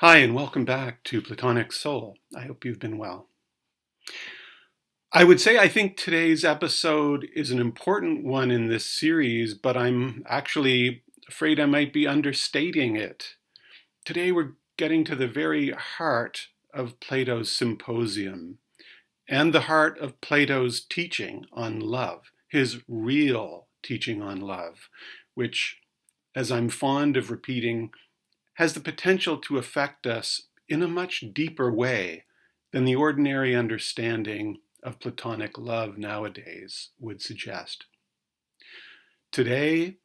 Hi, and welcome back to Platonic Soul. I hope you've been well. I would say I think today's episode is an important one in this series, but I'm actually afraid I might be understating it. Today we're getting to the very heart of Plato's Symposium and the heart of Plato's teaching on love, his real teaching on love, which, as I'm fond of repeating, has the potential to affect us in a much deeper way than the ordinary understanding of Platonic love nowadays would suggest. Today,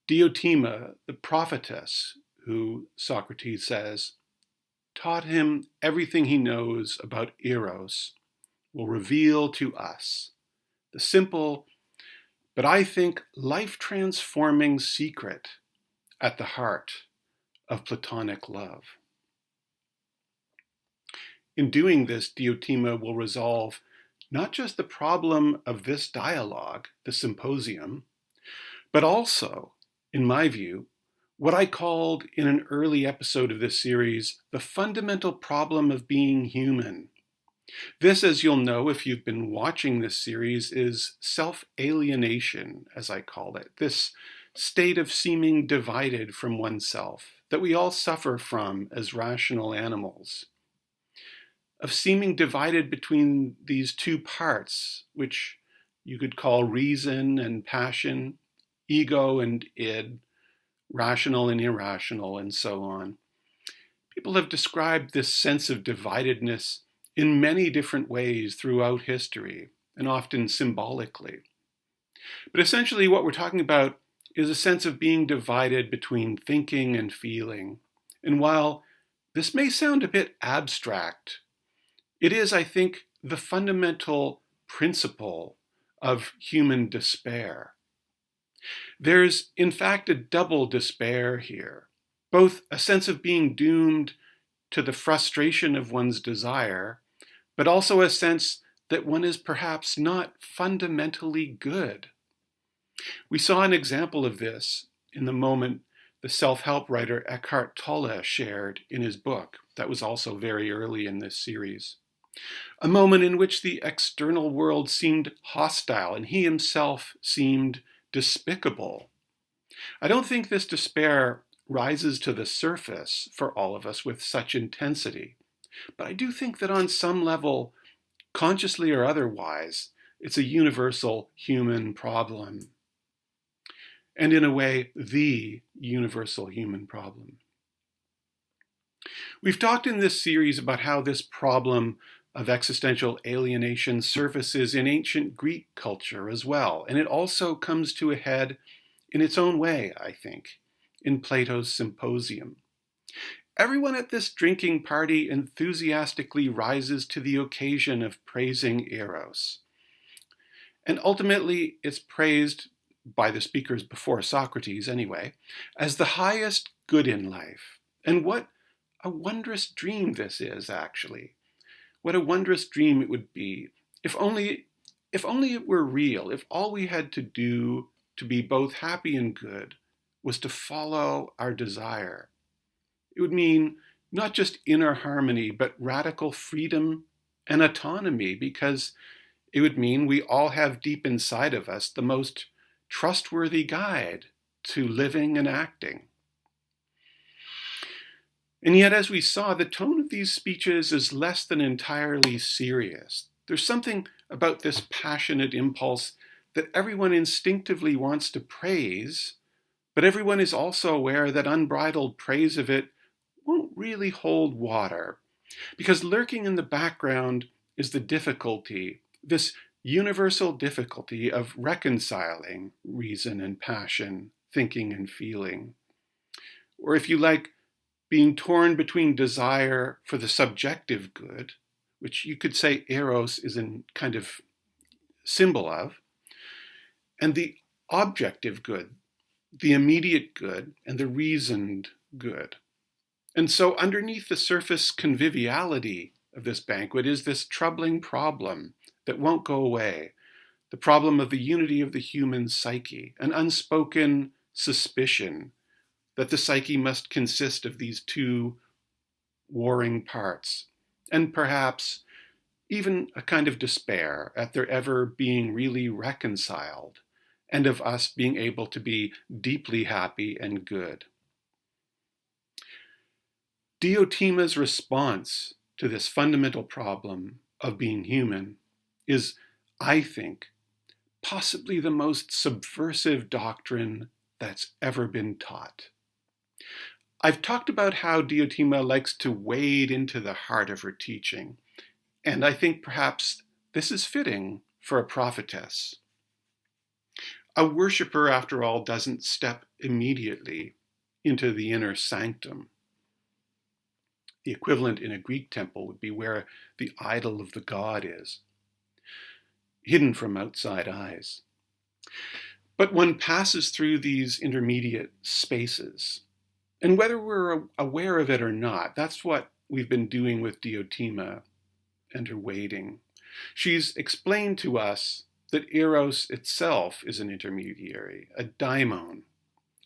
Diotima, the prophetess, who Socrates says taught him everything he knows about Eros, will reveal to us the simple, but I think life-transforming secret at the heart of Platonic love. In doing this, Diotima will resolve not just the problem of this dialogue, the symposium, but also, in my view, what I called in an early episode of this series, the fundamental problem of being human. This, as you'll know if you've been watching this series, is self-alienation, as I call it, this state of seeming divided from oneself that we all suffer from as rational animals, of seeming divided between these two parts, which you could call reason and passion, ego and id, rational and irrational, and so on. People have described this sense of dividedness in many different ways throughout history, and often symbolically. But essentially what we're talking about is a sense of being divided between thinking and feeling. And while this may sound a bit abstract, it is, I think, the fundamental principle of human despair. There's, in fact, a double despair here, both a sense of being doomed to the frustration of one's desire, but also a sense that one is perhaps not fundamentally good. We saw an example of this in the moment the self-help writer Eckhart Tolle shared in his book. That was also very early in this series. A moment in which the external world seemed hostile and he himself seemed despicable. I don't think this despair rises to the surface for all of us with such intensity, but I do think that on some level, consciously or otherwise, it's a universal human problem. And in a way, the universal human problem. We've talked in this series about how this problem of existential alienation surfaces in ancient Greek culture as well, and it also comes to a head in its own way, I think, in Plato's Symposium. Everyone at this drinking party enthusiastically rises to the occasion of praising Eros. And ultimately, it's praised by the speakers before Socrates anyway, as the highest good in life. And what a wondrous dream this is, actually. What a wondrous dream it would be if only it were real, if all we had to do to be both happy and good was to follow our desire. It would mean not just inner harmony, but radical freedom and autonomy, because it would mean we all have deep inside of us the most trustworthy guide to living and acting. And yet, as we saw, the tone of these speeches is less than entirely serious. There's something about this passionate impulse that everyone instinctively wants to praise, but everyone is also aware that unbridled praise of it won't really hold water, because lurking in the background is the difficulty, this universal difficulty of reconciling reason and passion, thinking and feeling. Or if you like, being torn between desire for the subjective good, which you could say Eros is a kind of symbol of, and the objective good, the immediate good, and the reasoned good. And so underneath the surface conviviality of this banquet is this troubling problem that won't go away, the problem of the unity of the human psyche, an unspoken suspicion that the psyche must consist of these two warring parts, and perhaps even a kind of despair at their ever being really reconciled, and of us being able to be deeply happy and good. Diotima's response to this fundamental problem of being human is, I think, possibly the most subversive doctrine that's ever been taught. I've talked about how Diotima likes to wade into the heart of her teaching, and I think perhaps this is fitting for a prophetess. A worshipper, after all, doesn't step immediately into the inner sanctum. The equivalent in a Greek temple would be where the idol of the god is, hidden from outside eyes. But one passes through these intermediate spaces. And whether we're aware of it or not, that's what we've been doing with Diotima and her wading. She's explained to us that Eros itself is an intermediary, a daimon,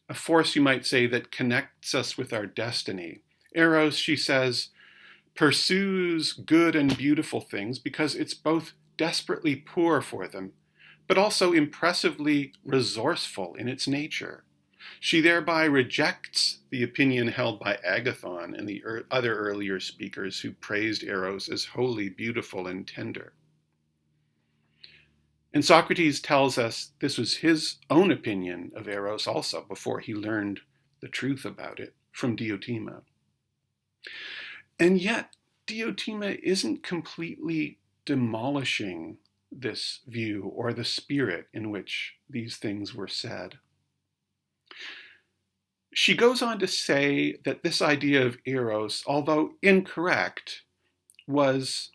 a force, you might say, that connects us with our destiny. Eros, she says, pursues good and beautiful things because it's both desperately poor for them, but also impressively resourceful in its nature. She thereby rejects the opinion held by Agathon and the other earlier speakers who praised Eros as wholly beautiful and tender. And Socrates tells us this was his own opinion of Eros also before he learned the truth about it from Diotima. And yet, Diotima isn't completely demolishing this view or the spirit in which these things were said. She goes on to say that this idea of Eros, although incorrect, was,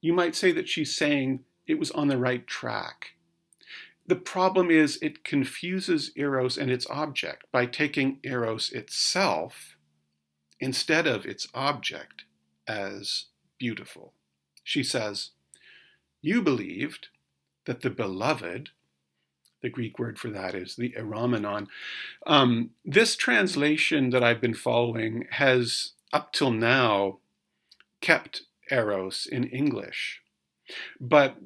you might say that she's saying it was on the right track. The problem is it confuses Eros and its object by taking Eros itself instead of its object as beautiful. She says, you believed that the beloved, the Greek word for that is the eromenon. This translation that I've been following has, up till now, kept Eros in English. But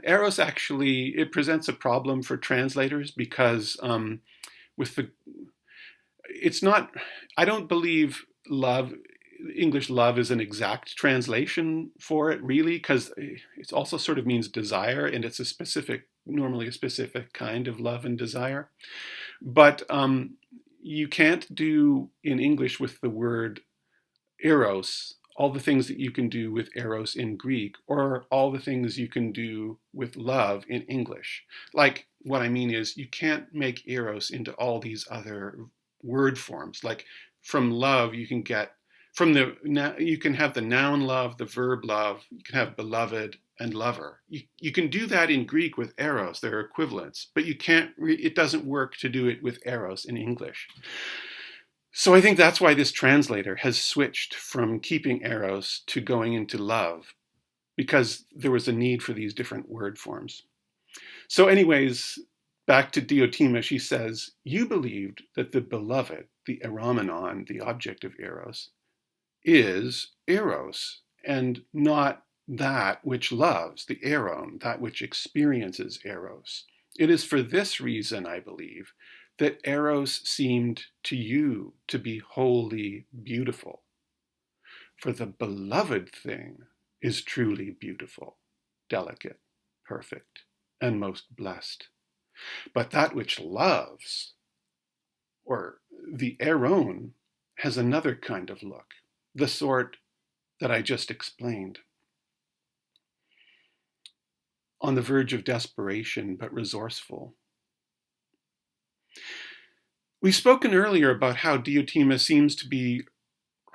Eros actually, it presents a problem for translators because it's not, I don't believe English love is an exact translation for it really, because it also sort of means desire, and it's normally a specific kind of love and desire. But you can't do in English with the word eros all the things that you can do with eros in Greek, or all the things you can do with love in English. Like, what I mean is, you can't make eros into all these other word forms. Like, from love, you can get, you can have the noun love, the verb love, you can have beloved and lover. You can do that in Greek with eros, they're equivalents, but you can't, it doesn't work to do it with eros in English. So I think that's why this translator has switched from keeping eros to going into love, because there was a need for these different word forms. So anyways, back to Diotima, she says, you believed that the beloved, the eromenon, the object of eros, is eros, and not that which loves, the eron, that which experiences eros. It is for this reason, I believe, that eros seemed to you to be wholly beautiful. For the beloved thing is truly beautiful, delicate, perfect, and most blessed. But that which loves, or the eron, has another kind of look, the sort that I just explained. On the verge of desperation, but resourceful. We've spoken earlier about how Diotima seems to be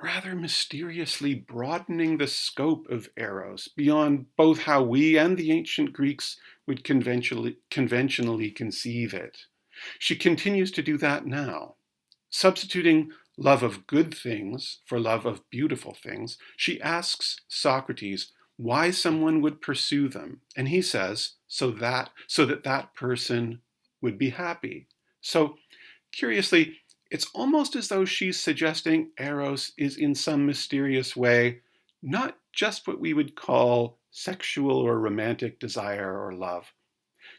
rather mysteriously broadening the scope of eros beyond both how we and the ancient Greeks would conventionally conceive it. She continues to do that now, substituting love of good things for love of beautiful things. She asks Socrates why someone would pursue them, and he says so that that person would be happy. So curiously, It's almost as though she's suggesting eros is in some mysterious way not just what we would call sexual or romantic desire or love,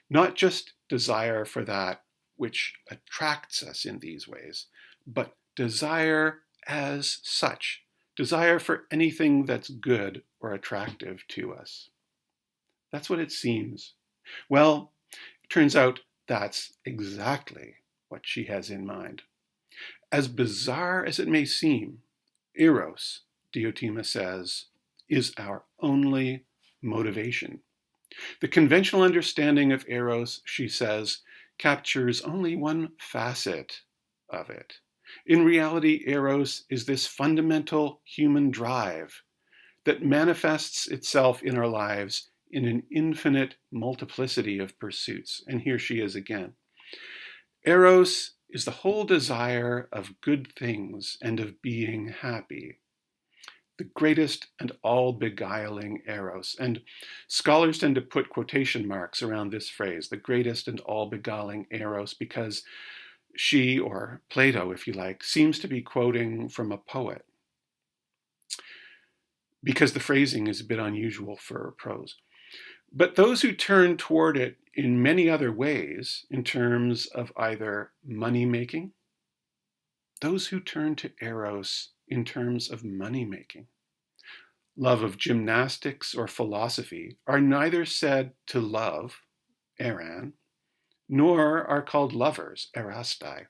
not just desire for that which attracts us in these ways, but desire as such, desire for anything that's good or attractive to us. That's what it seems. Well, it turns out that's exactly what she has in mind. As bizarre as it may seem, eros, Diotima says, is our only motivation. The conventional understanding of eros, she says, captures only one facet of it. In reality, eros is this fundamental human drive that manifests itself in our lives in an infinite multiplicity of pursuits. And here she is again. Eros is the whole desire of good things and of being happy, the greatest and all beguiling eros. And scholars tend to put quotation marks around this phrase, the greatest and all beguiling eros, because she, or Plato, if you like, seems to be quoting from a poet, because the phrasing is a bit unusual for prose. But those who turn toward it in many other ways, in terms of either money making, those who turn to eros in terms of money making, love of gymnastics or philosophy, are neither said to love, eran, nor are called lovers, erastai,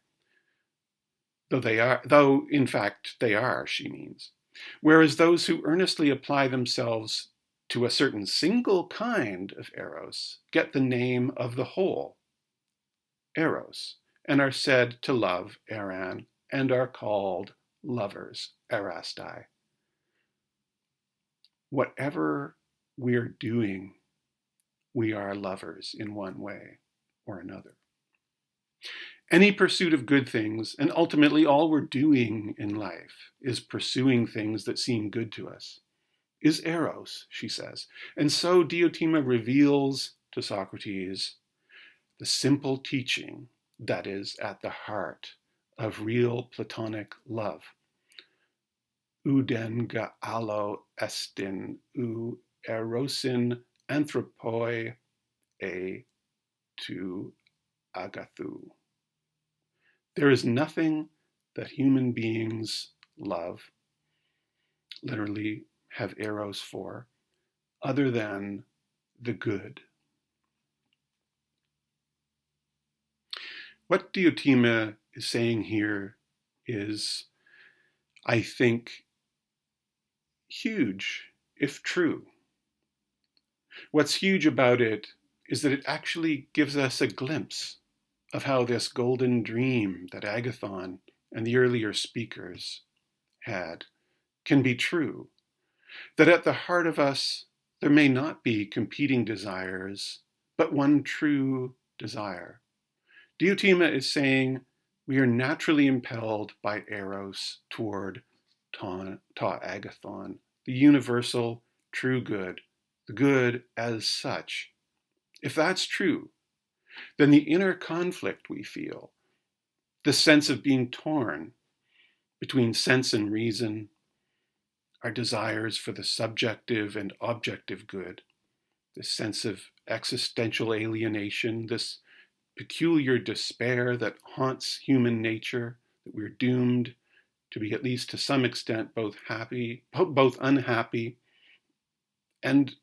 though in fact they are, she means. Whereas those who earnestly apply themselves to a certain single kind of eros get the name of the whole, eros, and are said to love, eran, and are called lovers, erastai. Whatever we're doing, we are lovers in one way or another. Any pursuit of good things, and ultimately all we're doing in life, is pursuing things that seem good to us, is eros, she says. And so Diotima reveals to Socrates the simple teaching that is at the heart of real Platonic love. Uden ga allo estin, u erosin anthropoi e to agathu. There is nothing that human beings love, literally have eros for, other than the good. What Diotima is saying here is, I think, huge, if true. What's huge about it is that it actually gives us a glimpse of how this golden dream that Agathon and the earlier speakers had can be true. That at the heart of us, there may not be competing desires, but one true desire. Diotima is saying we are naturally impelled by eros toward ta agathon, the universal true good, the good as such. If that's true, then the inner conflict we feel, the sense of being torn between sense and reason, our desires for the subjective and objective good, this sense of existential alienation, this peculiar despair that haunts human nature, that we're doomed to be at least to some extent both unhappy and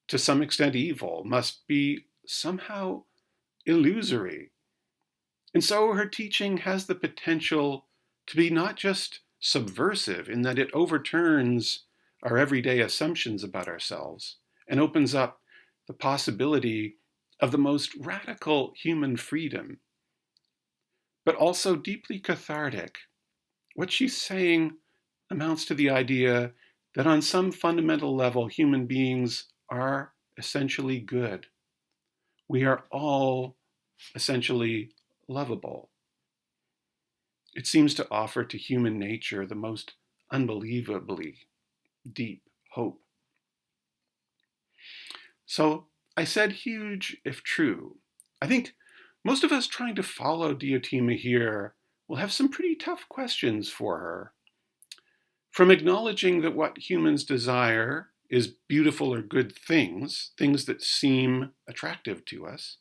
to some extent evil, must be somehow illusory. And so her teaching has the potential to be not just subversive in that it overturns our everyday assumptions about ourselves and opens up the possibility of the most radical human freedom, but also deeply cathartic. What she's saying amounts to the idea that on some fundamental level, human beings are essentially good. We are all essentially lovable. It seems to offer to human nature the most unbelievably deep hope. So I said huge if true. I think most of us trying to follow Diotima here will have some pretty tough questions for her. From acknowledging that what humans desire is beautiful or good things, things that seem attractive to us,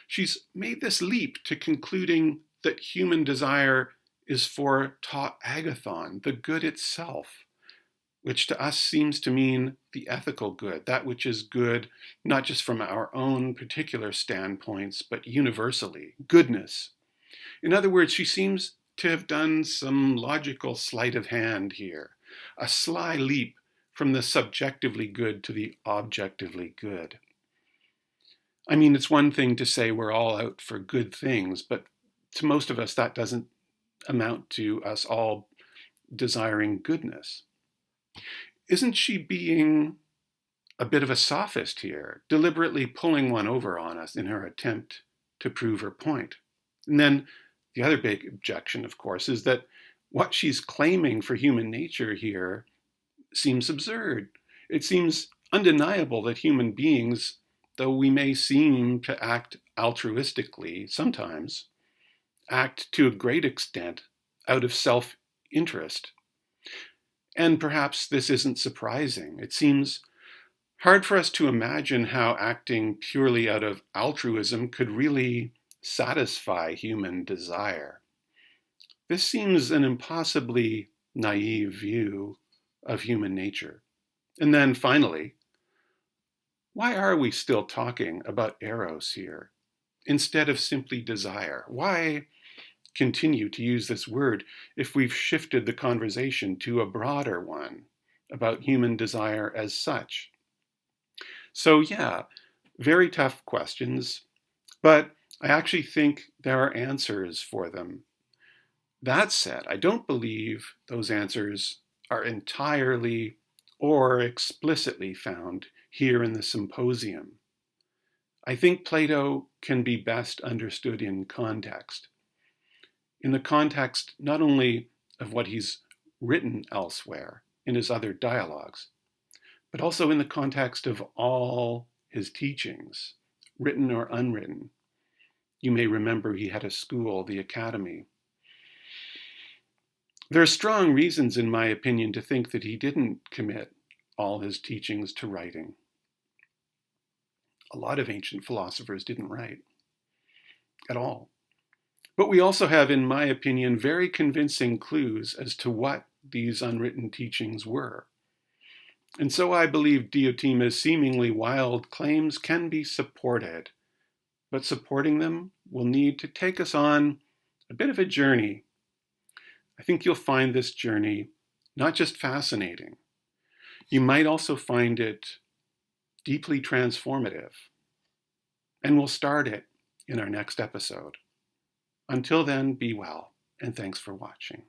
she's made this leap to concluding that human desire is for ta agathon, the good itself, which to us seems to mean the ethical good, that which is good not just from our own particular standpoints, but universally, goodness. In other words, she seems to have done some logical sleight of hand here, a sly leap from the subjectively good to the objectively good. I mean, it's one thing to say we're all out for good things, but to most of us, that doesn't amount to us all desiring goodness. Isn't she being a bit of a sophist here, deliberately pulling one over on us in her attempt to prove her point? And then the other big objection, of course, is that what she's claiming for human nature here seems absurd. It seems undeniable that human beings, though we may seem to act altruistically sometimes, act to a great extent out of self-interest. And perhaps this isn't surprising. It seems hard for us to imagine how acting purely out of altruism could really satisfy human desire. This seems an impossibly naive view of human nature. And then finally, why are we still talking about eros here instead of simply desire? Why continue to use this word if we've shifted the conversation to a broader one about human desire as such? So yeah, very tough questions, but I actually think there are answers for them. That said, I don't believe those answers are entirely or explicitly found here in the Symposium. I think Plato can be best understood in context. In the context not only of what he's written elsewhere in his other dialogues, but also in the context of all his teachings, written or unwritten. You may remember he had a school, the Academy. There are strong reasons, in my opinion, to think that he didn't commit all his teachings to writing. A lot of ancient philosophers didn't write at all. But we also have, in my opinion, very convincing clues as to what these unwritten teachings were. And so I believe Diotima's seemingly wild claims can be supported, but supporting them will need to take us on a bit of a journey. I think you'll find this journey not just fascinating, you might also find it deeply transformative. And we'll start it in our next episode. Until then, be well, and thanks for watching.